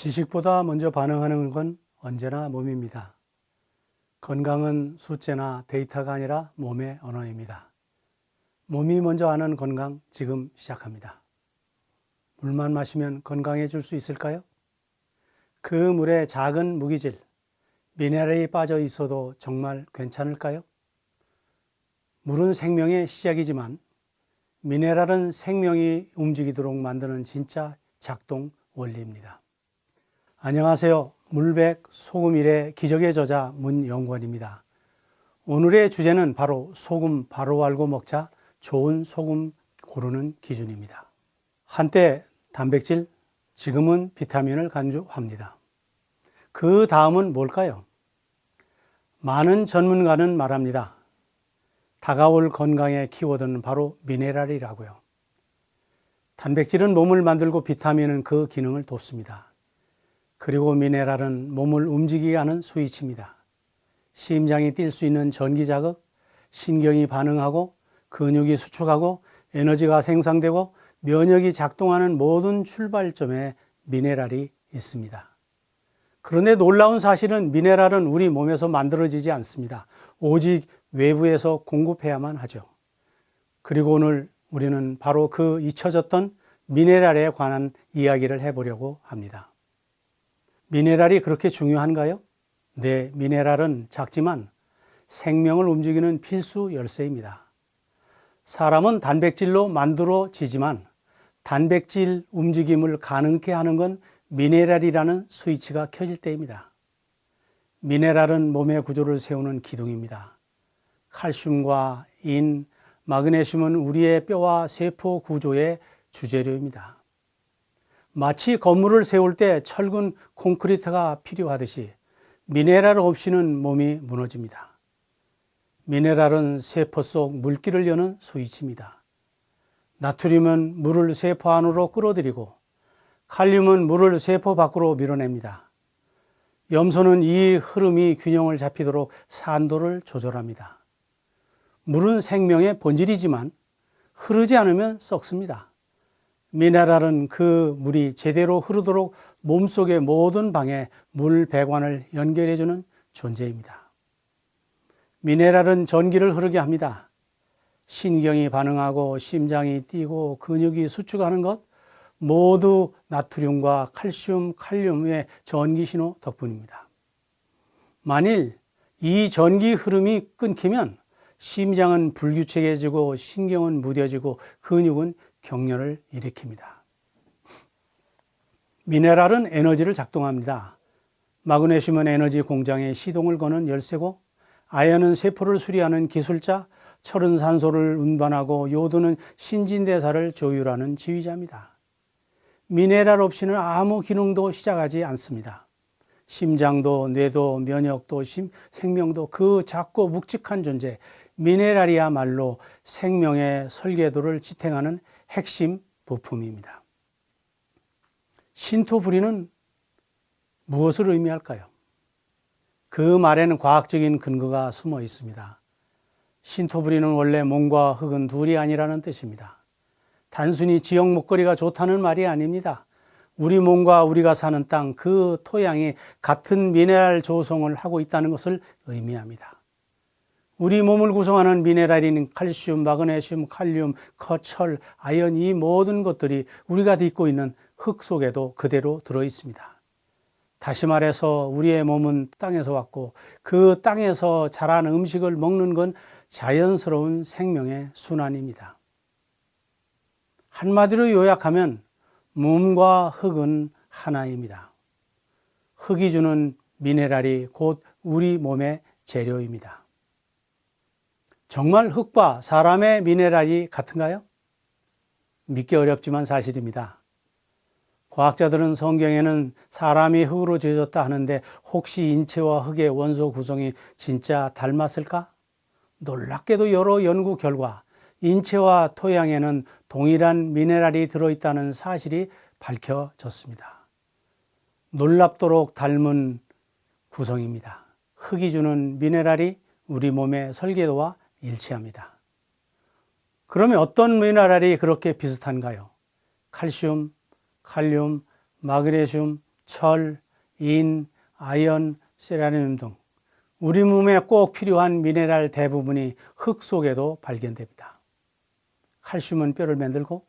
지식보다 먼저 반응하는 건 언제나 몸입니다. 건강은 숫자나 데이터가 아니라 몸의 언어입니다. 몸이 먼저 아는 건강 지금 시작합니다. 물만 마시면 건강해질 수 있을까요? 그 물에 작은 무기질, 미네랄이 빠져 있어도 정말 괜찮을까요? 물은 생명의 시작이지만 미네랄은 생명이 움직이도록 만드는 진짜 작동 원리입니다. 안녕하세요. 물백 소금 일의 기적의 저자 문영권입니다. 오늘의 주제는 바로 소금 바로 알고 먹자, 좋은 소금 고르는 기준입니다. 한때 단백질, 지금은 비타민을 강조합니다. 그 다음은 뭘까요? 많은 전문가는 말합니다. 다가올 건강의 키워드는 바로 미네랄이라고요. 단백질은 몸을 만들고 비타민은 그 기능을 돕습니다. 그리고 미네랄은 몸을 움직이게 하는 스위치입니다. 심장이 뛸 수 있는 전기 자극, 신경이 반응하고 근육이 수축하고 에너지가 생산되고 면역이 작동하는 모든 출발점에 미네랄이 있습니다. 그런데 놀라운 사실은 미네랄은 우리 몸에서 만들어지지 않습니다. 오직 외부에서 공급해야만 하죠. 그리고 오늘 우리는 바로 그 잊혀졌던 미네랄에 관한 이야기를 해보려고 합니다. 미네랄이 그렇게 중요한가요? 네, 미네랄은 작지만 생명을 움직이는 필수 열쇠입니다. 사람은 단백질로 만들어지지만 단백질 움직임을 가능케 하는 건 미네랄이라는 스위치가 켜질 때입니다. 미네랄은 몸의 구조를 세우는 기둥입니다. 칼슘과 인, 마그네슘은 우리의 뼈와 세포 구조의 주재료입니다. 마치 건물을 세울 때 철근 콘크리트가 필요하듯이 미네랄 없이는 몸이 무너집니다. 미네랄은 세포 속 물기를 여는 스위치입니다. 나트륨은 물을 세포 안으로 끌어들이고 칼륨은 물을 세포 밖으로 밀어냅니다. 염소는 이 흐름이 균형을 잡히도록 산도를 조절합니다. 물은 생명의 본질이지만 흐르지 않으면 썩습니다. 미네랄은 그 물이 제대로 흐르도록 몸속의 모든 방에 물 배관을 연결해주는 존재입니다. 미네랄은 전기를 흐르게 합니다. 신경이 반응하고 심장이 뛰고 근육이 수축하는 것 모두 나트륨과 칼슘, 칼륨의 전기 신호 덕분입니다. 만일 이 전기 흐름이 끊기면 심장은 불규칙해지고 신경은 무뎌지고 근육은 경련을 일으킵니다. 미네랄은 에너지를 작동합니다. 마그네슘은 에너지 공장에 시동을 거는 열쇠고 아연은 세포를 수리하는 기술자, 철은 산소를 운반하고 요도는 신진대사를 조율하는 지휘자입니다. 미네랄 없이는 아무 기능도 시작하지 않습니다. 심장도 뇌도 면역도 생명도 그 작고 묵직한 존재 미네랄이야말로 생명의 설계도를 지탱하는 핵심 부품입니다. 신토부리는 무엇을 의미할까요? 그 말에는 과학적인 근거가 숨어 있습니다. 신토부리는 원래 몸과 흙은 둘이 아니라는 뜻입니다. 단순히 지역 목거리가 좋다는 말이 아닙니다. 우리 몸과 우리가 사는 땅, 그 토양이 같은 미네랄 조성을 하고 있다는 것을 의미합니다. 우리 몸을 구성하는 미네랄인 칼슘, 마그네슘, 칼륨, 철, 아연 이 모든 것들이 우리가 딛고 있는 흙 속에도 그대로 들어 있습니다. 다시 말해서 우리의 몸은 땅에서 왔고 그 땅에서 자란 음식을 먹는 건 자연스러운 생명의 순환입니다. 한마디로 요약하면 몸과 흙은 하나입니다. 흙이 주는 미네랄이 곧 우리 몸의 재료입니다. 정말 흙과 사람의 미네랄이 같은가요? 믿기 어렵지만 사실입니다. 과학자들은 성경에는 사람이 흙으로 지어졌다 하는데 혹시 인체와 흙의 원소 구성이 진짜 닮았을까? 놀랍게도 여러 연구 결과 인체와 토양에는 동일한 미네랄이 들어있다는 사실이 밝혀졌습니다. 놀랍도록 닮은 구성입니다. 흙이 주는 미네랄이 우리 몸의 설계도와 일치합니다. 그러면 어떤 미네랄이 그렇게 비슷한가요? 칼슘, 칼륨, 마그네슘, 철, 인, 아연, 세라늄 등 우리 몸에 꼭 필요한 미네랄 대부분이 흙 속에도 발견됩니다. 칼슘은 뼈를 만들고,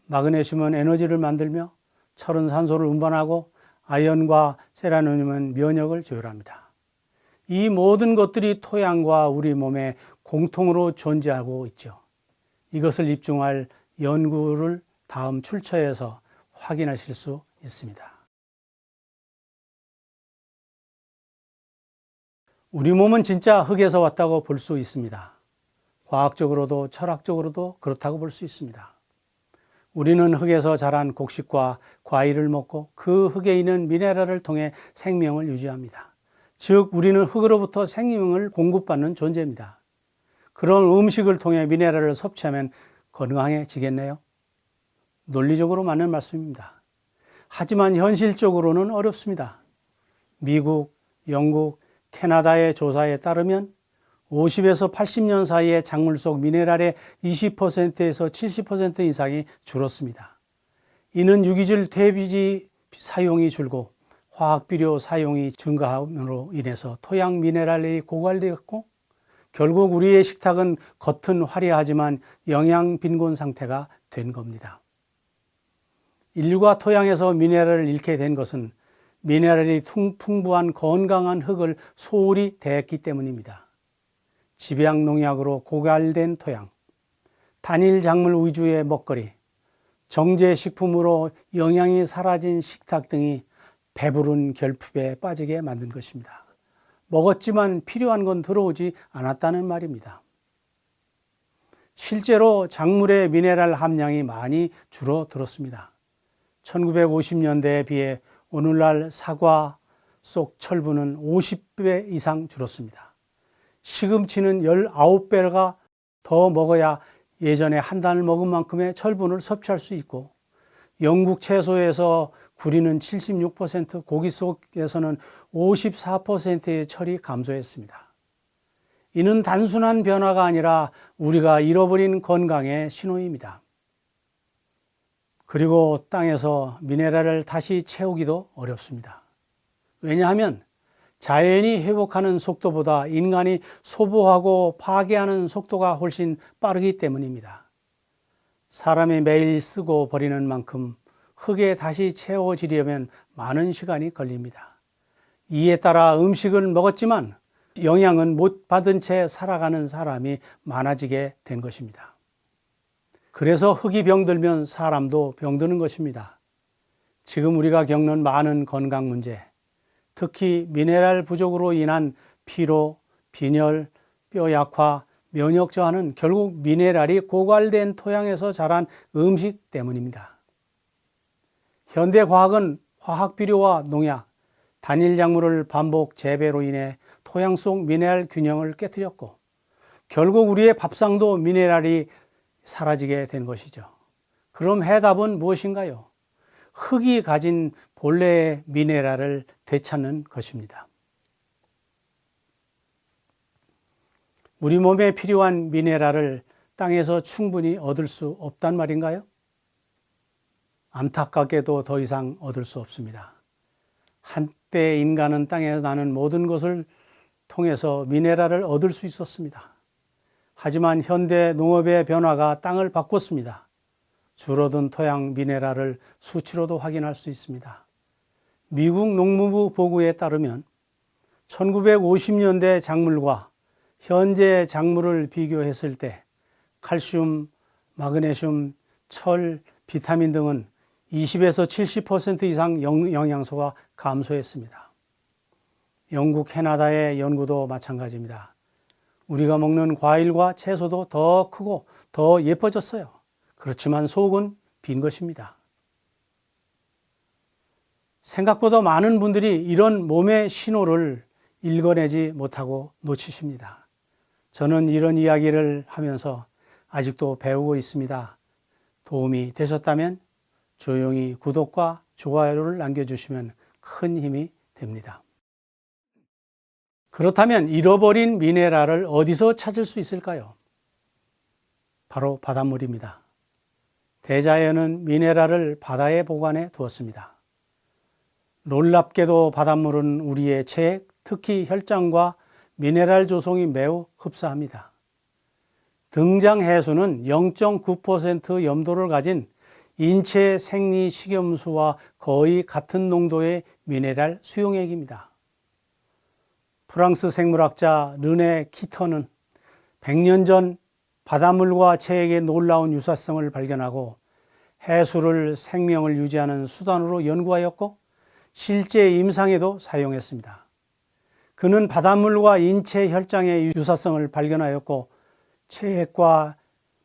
마그네슘은 에너지를 만들며, 철은 산소를 운반하고, 아연과 세라늄은 면역을 조율합니다. 이 모든 것들이 토양과 우리 몸에 공통으로 존재하고 있죠. 이것을 입증할 연구를 다음 출처에서 확인하실 수 있습니다. 우리 몸은 진짜 흙에서 왔다고 볼 수 있습니다. 과학적으로도 철학적으로도 그렇다고 볼 수 있습니다. 우리는 흙에서 자란 곡식과 과일을 먹고 그 흙에 있는 미네랄을 통해 생명을 유지합니다. 즉 우리는 흙으로부터 생명을 공급받는 존재입니다. 그런 음식을 통해 미네랄을 섭취하면 건강해지겠네요? 논리적으로 맞는 말씀입니다. 하지만 현실적으로는 어렵습니다. 미국, 영국, 캐나다의 조사에 따르면 50에서 80년 사이에 작물 속 미네랄의 20%에서 70% 이상이 줄었습니다. 이는 유기질 퇴비지 사용이 줄고 화학비료 사용이 증가함으로 인해서 토양 미네랄이 고갈되었고 결국 우리의 식탁은 겉은 화려하지만 영양 빈곤 상태가 된 겁니다. 인류가 토양에서 미네랄을 잃게 된 것은 미네랄이 풍부한 건강한 흙을 소홀히 대했기 때문입니다. 집약 농약으로 고갈된 토양, 단일 작물 위주의 먹거리, 정제 식품으로 영양이 사라진 식탁 등이 배부른 결핍에 빠지게 만든 것입니다. 먹었지만 필요한 건 들어오지 않았다는 말입니다. 실제로 작물의 미네랄 함량이 많이 줄어들었습니다. 1950년대에 비해 오늘날 사과 속 철분은 50배 이상 줄었습니다. 시금치는 19배가 더 먹어야 예전에 한 단을 먹은 만큼의 철분을 섭취할 수 있고 영국 채소에서 구리는 76%, 고기 속에서는 54%의 철이 감소했습니다. 이는 단순한 변화가 아니라 우리가 잃어버린 건강의 신호입니다. 그리고 땅에서 미네랄을 다시 채우기도 어렵습니다. 왜냐하면 자연이 회복하는 속도보다 인간이 소모하고 파괴하는 속도가 훨씬 빠르기 때문입니다. 사람이 매일 쓰고 버리는 만큼 흙에 다시 채워지려면 많은 시간이 걸립니다. 이에 따라 음식을 먹었지만 영양은 못 받은 채 살아가는 사람이 많아지게 된 것입니다. 그래서 흙이 병들면 사람도 병드는 것입니다. 지금 우리가 겪는 많은 건강 문제, 특히 미네랄 부족으로 인한 피로, 빈혈, 뼈 약화, 면역 저하는 결국 미네랄이 고갈된 토양에서 자란 음식 때문입니다. 현대 과학은 화학 비료와 농약, 단일 작물을 반복 재배로 인해 토양 속 미네랄 균형을 깨뜨렸고 결국 우리의 밥상도 미네랄이 사라지게 된 것이죠. 그럼 해답은 무엇인가요? 흙이 가진 본래의 미네랄을 되찾는 것입니다. 우리 몸에 필요한 미네랄을 땅에서 충분히 얻을 수 없단 말인가요? 안타깝게도 더 이상 얻을 수 없습니다. 한때 인간은 땅에 나는 모든 것을 통해서 미네랄을 얻을 수 있었습니다. 하지만 현대 농업의 변화가 땅을 바꿨습니다. 줄어든 토양 미네랄을 수치로도 확인할 수 있습니다. 미국 농무부 보고에 따르면 1950년대 작물과 현재 작물을 비교했을 때 칼슘, 마그네슘, 철, 비타민 등은 20에서 70% 이상 영양소가 감소했습니다. 영국, 캐나다의 연구도 마찬가지입니다. 우리가 먹는 과일과 채소도 더 크고 더 예뻐졌어요. 그렇지만 속은 빈 것입니다. 생각보다 많은 분들이 이런 몸의 신호를 읽어내지 못하고 놓치십니다. 저는 이런 이야기를 하면서 아직도 배우고 있습니다. 도움이 되셨다면 조용히 구독과 좋아요를 남겨주시면 큰 힘이 됩니다. 그렇다면 잃어버린 미네랄을 어디서 찾을 수 있을까요? 바로 바닷물입니다. 대자연은 미네랄을 바다에 보관해 두었습니다. 놀랍게도 바닷물은 우리의 체액, 특히 혈장과 미네랄 조성이 매우 흡사합니다. 등장 해수는 0.9% 염도를 가진 인체 생리 식염수와 거의 같은 농도의 미네랄 수용액입니다. 프랑스 생물학자 르네 키터는 100년 전 바닷물과 체액의 놀라운 유사성을 발견하고 해수를 생명을 유지하는 수단으로 연구하였고 실제 임상에도 사용했습니다. 그는 바닷물과 인체 혈장의 유사성을 발견하였고 체액과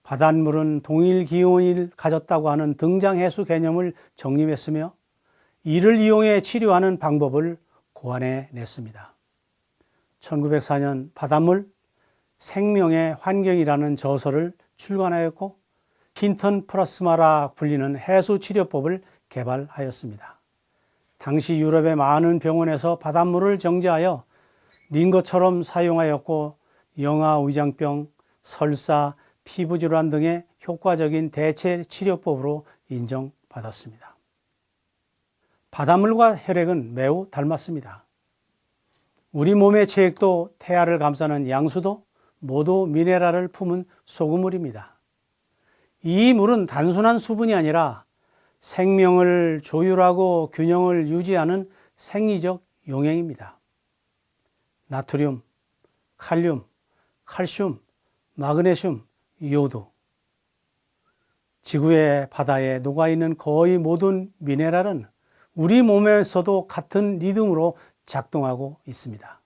바닷물은 동일 기온을 가졌다고 하는 등장해수 개념을 정립했으며 이를 이용해 치료하는 방법을 고안해냈습니다. 1904년 바닷물 생명의 환경이라는 저서를 출간하였고 킨턴 플라스마라 불리는 해수 치료법을 개발하였습니다. 당시 유럽의 많은 병원에서 바닷물을 정제하여 링거처럼 사용하였고 영아 위장병, 설사, 피부질환 등의 효과적인 대체 치료법으로 인정받았습니다. 바닷물과 혈액은 매우 닮았습니다. 우리 몸의 체액도 태아를 감싸는 양수도 모두 미네랄을 품은 소금물입니다. 이 물은 단순한 수분이 아니라 생명을 조율하고 균형을 유지하는 생리적 용액입니다. 나트륨, 칼륨, 칼슘, 마그네슘, 요드. 지구의 바다에 녹아있는 거의 모든 미네랄은 우리 몸에서도 같은 리듬으로 작동하고 있습니다.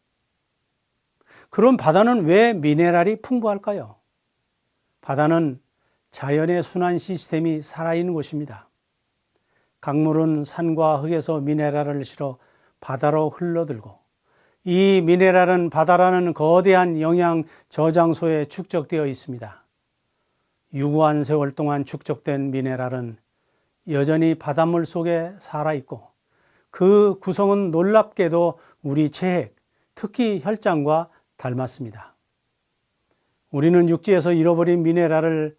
그럼 바다는 왜 미네랄이 풍부할까요? 바다는 자연의 순환 시스템이 살아있는 곳입니다. 강물은 산과 흙에서 미네랄을 실어 바다로 흘러들고 이 미네랄은 바다라는 거대한 영양 저장소에 축적되어 있습니다. 유구한 세월 동안 축적된 미네랄은 여전히 바닷물 속에 살아있고 그 구성은 놀랍게도 우리 체액, 특히 혈장과 닮았습니다. 우리는 육지에서 잃어버린 미네랄을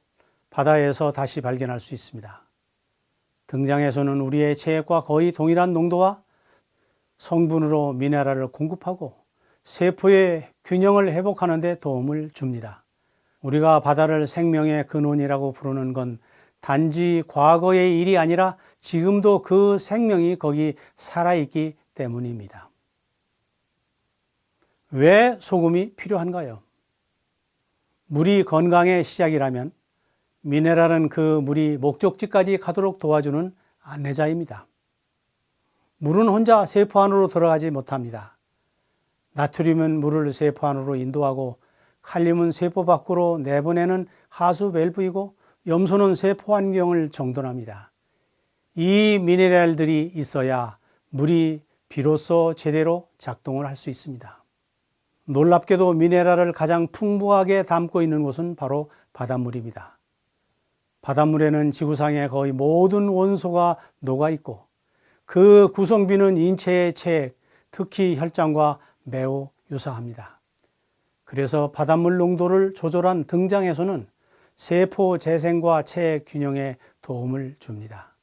바다에서 다시 발견할 수 있습니다. 등장해서는 우리의 체액과 거의 동일한 농도와 성분으로 미네랄을 공급하고 세포의 균형을 회복하는 데 도움을 줍니다. 우리가 바다를 생명의 근원이라고 부르는 건 단지 과거의 일이 아니라 지금도 그 생명이 거기 살아있기 때문입니다. 왜 소금이 필요한가요? 물이 건강의 시작이라면 미네랄은 그 물이 목적지까지 가도록 도와주는 안내자입니다. 물은 혼자 세포 안으로 들어가지 못합니다. 나트륨은 물을 세포 안으로 인도하고 칼륨은 세포 밖으로 내보내는 하수 밸브이고 염소는 세포 환경을 정돈합니다. 이 미네랄들이 있어야 물이 비로소 제대로 작동을 할 수 있습니다. 놀랍게도 미네랄을 가장 풍부하게 담고 있는 곳은 바로 바닷물입니다. 바닷물에는 지구상의 거의 모든 원소가 녹아있고 그 구성비는 인체의 체액, 특히 혈장과 매우 유사합니다. 그래서 바닷물 농도를 조절한 등장해수는 세포 재생과 체액 균형에 도움을 줍니다.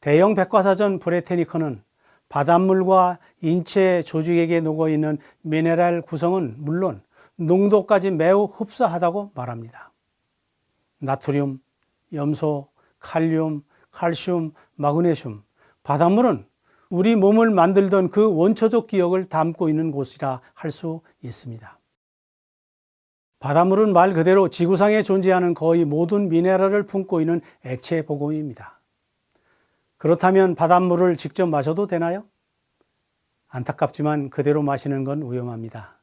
대형 백과사전 브레테니커는 바닷물과 인체 조직액에 녹아있는 미네랄 구성은 물론 농도까지 매우 흡사하다고 말합니다. 나트륨, 염소, 칼륨, 칼슘, 마그네슘, 바닷물은 우리 몸을 만들던 그 원초적 기억을 담고 있는 곳이라 할 수 있습니다. 바닷물은 말 그대로 지구상에 존재하는 거의 모든 미네랄을 품고 있는 액체 보금입니다. 그렇다면 바닷물을 직접 마셔도 되나요? 안타깝지만 그대로 마시는 건 위험합니다.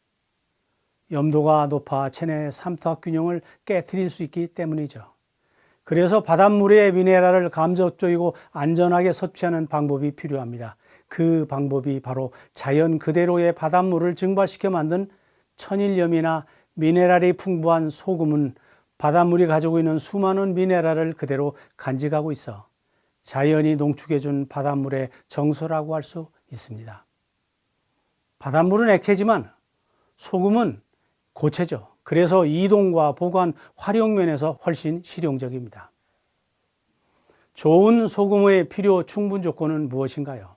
염도가 높아 체내 삼투압 균형을 깨트릴 수 있기 때문이죠. 그래서 바닷물의 미네랄을 감접적이고 안전하게 섭취하는 방법이 필요합니다. 그 방법이 바로 자연 그대로의 바닷물을 증발시켜 만든 천일염이나 미네랄이 풍부한 소금은 바닷물이 가지고 있는 수많은 미네랄을 그대로 간직하고 있어 자연이 농축해준 바닷물의 정수라고 할 수 있습니다. 바닷물은 액체지만 소금은 고체죠. 그래서 이동과 보관, 활용 면에서 훨씬 실용적입니다. 좋은 소금의 필요 충분 조건은 무엇인가요?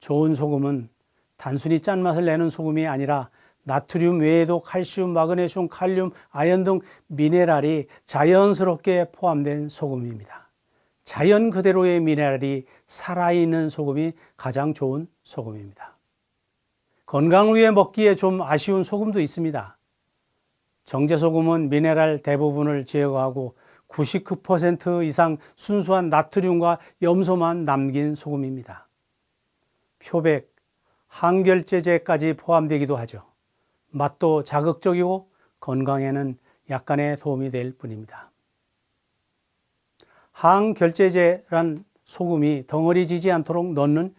좋은 소금은 단순히 짠맛을 내는 소금이 아니라 나트륨 외에도 칼슘, 마그네슘, 칼륨, 아연 등 미네랄이 자연스럽게 포함된 소금입니다. 자연 그대로의 미네랄이 살아있는 소금이 가장 좋은 소금입니다. 건강을 위해 먹기에 좀 아쉬운 소금도 있습니다. 정제소금은 미네랄 대부분을 제거하고 99% 이상 순수한 나트륨과 염소만 남긴 소금입니다. 표백, 항결제제까지 포함되기도 하죠. 맛도 자극적이고 건강에는 약간의 도움이 될 뿐입니다. 항결제제란 소금이 덩어리 지지 않도록 넣는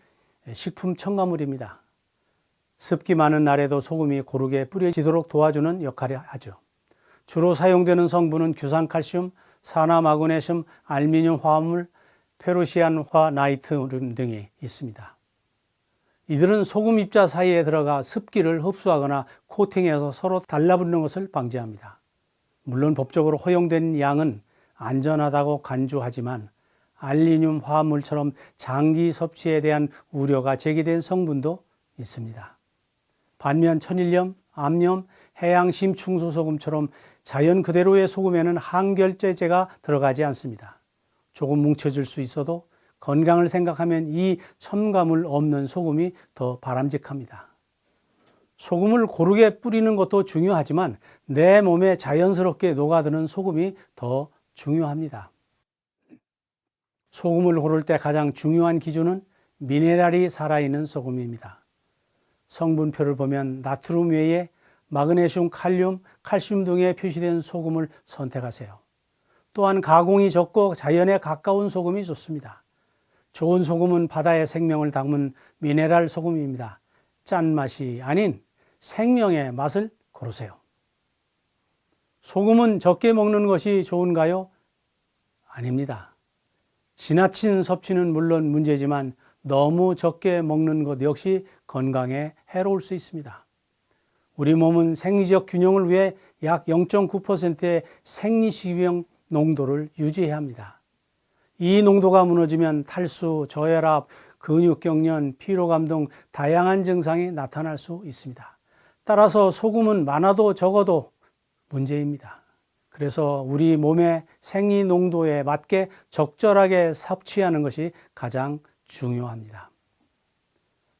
식품 첨가물입니다. 습기 많은 날에도 소금이 고르게 뿌려지도록 도와주는 역할을 하죠. 주로 사용되는 성분은 규산칼슘, 산화마그네슘, 알미늄 화합물, 페루시안화 나이트륨 등이 있습니다. 이들은 소금 입자 사이에 들어가 습기를 흡수하거나 코팅해서 서로 달라붙는 것을 방지합니다. 물론 법적으로 허용된 양은 안전하다고 간주하지만 알리늄 화합물처럼 장기 섭취에 대한 우려가 제기된 성분도 있습니다. 반면 천일염, 암염, 해양 심충수 소금처럼 자연 그대로의 소금에는 항결제제가 들어가지 않습니다. 조금 뭉쳐질 수 있어도 건강을 생각하면 이 첨가물 없는 소금이 더 바람직합니다. 소금을 고르게 뿌리는 것도 중요하지만 내 몸에 자연스럽게 녹아드는 소금이 더 중요합니다. 소금을 고를 때 가장 중요한 기준은 미네랄이 살아있는 소금입니다. 성분표를 보면 나트륨 외에 마그네슘, 칼륨, 칼슘 등에 표시된 소금을 선택하세요. 또한 가공이 적고 자연에 가까운 소금이 좋습니다. 좋은 소금은 바다의 생명을 담은 미네랄 소금입니다. 짠맛이 아닌 생명의 맛을 고르세요. 소금은 적게 먹는 것이 좋은가요? 아닙니다. 지나친 섭취는 물론 문제지만 너무 적게 먹는 것 역시 건강에 해로울 수 있습니다. 우리 몸은 생리적 균형을 위해 약 0.9%의 생리식이용 농도를 유지해야 합니다. 이 농도가 무너지면 탈수, 저혈압, 근육경련, 피로감 등 다양한 증상이 나타날 수 있습니다. 따라서 소금은 많아도 적어도 문제입니다. 그래서 우리 몸의 생리 농도에 맞게 적절하게 섭취하는 것이 가장 중요합니다.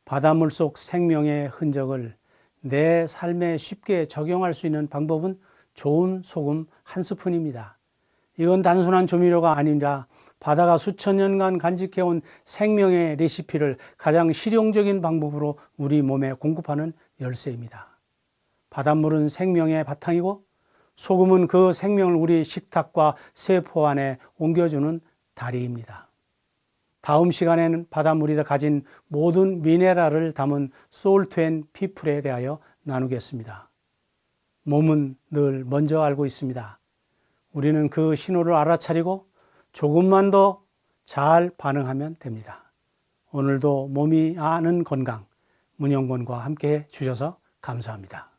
바닷물 속 생명의 흔적을 내 삶에 쉽게 적용할 수 있는 방법은 좋은 소금 한 스푼입니다. 이건 단순한 조미료가 아니라 바다가 수천 년간 간직해온 생명의 레시피를 가장 실용적인 방법으로 우리 몸에 공급하는 열쇠입니다. 바닷물은 생명의 바탕이고 소금은 그 생명을 우리 식탁과 세포 안에 옮겨주는 다리입니다. 다음 시간에는 바닷물이 가진 모든 미네랄을 담은 솔트 앤 피플에 대하여 나누겠습니다. 몸은 늘 먼저 알고 있습니다. 우리는 그 신호를 알아차리고 조금만 더 잘 반응하면 됩니다. 오늘도 몸이 아는 건강, 문영권과 함께 해주셔서 감사합니다.